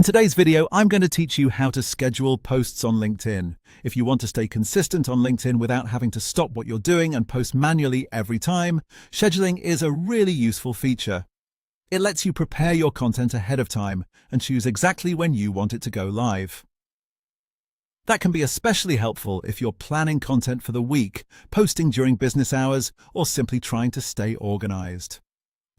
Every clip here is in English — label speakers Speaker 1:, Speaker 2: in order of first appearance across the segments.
Speaker 1: In today's video, I'm going to teach you how to schedule posts on LinkedIn. If you want to stay consistent on LinkedIn without having to stop what you're doing and post manually every time, scheduling is a really useful feature. It lets you prepare your content ahead of time and choose exactly when you want it to go live. That can be especially helpful if you're planning content for the week, posting during business hours, or simply trying to stay organized.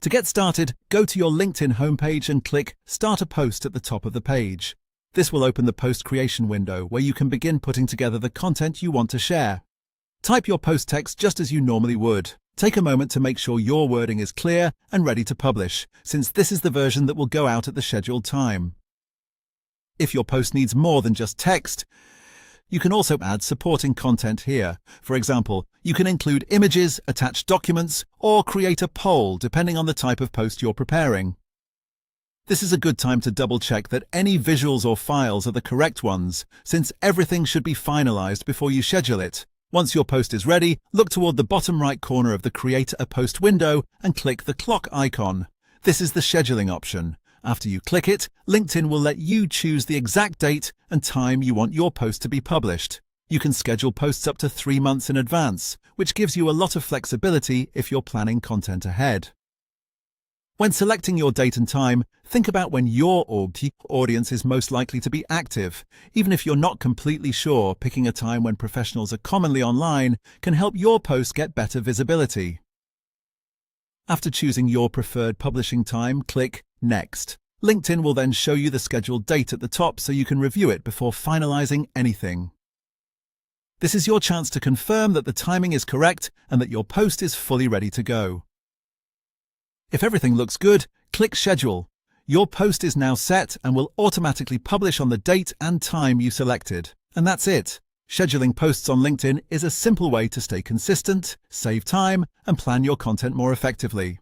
Speaker 1: To get started, go to your LinkedIn homepage and click Start a Post at the top of the page. This will open the post creation window where you can begin putting together the content you want to share. Type your post text just as you normally would. Take a moment to make sure your wording is clear and ready to publish, since this is the version that will go out at the scheduled time. If your post needs more than just text, you can also add supporting content here. For example, you can include images, attach documents, or create a poll depending on the type of post you're preparing. This is a good time to double-check that any visuals or files are the correct ones, since everything should be finalized before you schedule it. Once your post is ready, look toward the bottom right corner of the Create a Post window and click the clock icon. This is the scheduling option. After you click it, LinkedIn will let you choose the exact date and time you want your post to be published. You can schedule posts up to 3 months in advance, which gives you a lot of flexibility if you're planning content ahead. When selecting your date and time, think about when your audience is most likely to be active. Even if you're not completely sure, picking a time when professionals are commonly online can help your post get better visibility. After choosing your preferred publishing time, click Next. LinkedIn will then show you the scheduled date at the top so you can review it before finalizing anything. This is your chance to confirm that the timing is correct and that your post is fully ready to go. If everything looks good, click Schedule. Your post is now set and will automatically publish on the date and time you selected. And that's it. Scheduling posts on LinkedIn is a simple way to stay consistent, save time, and plan your content more effectively.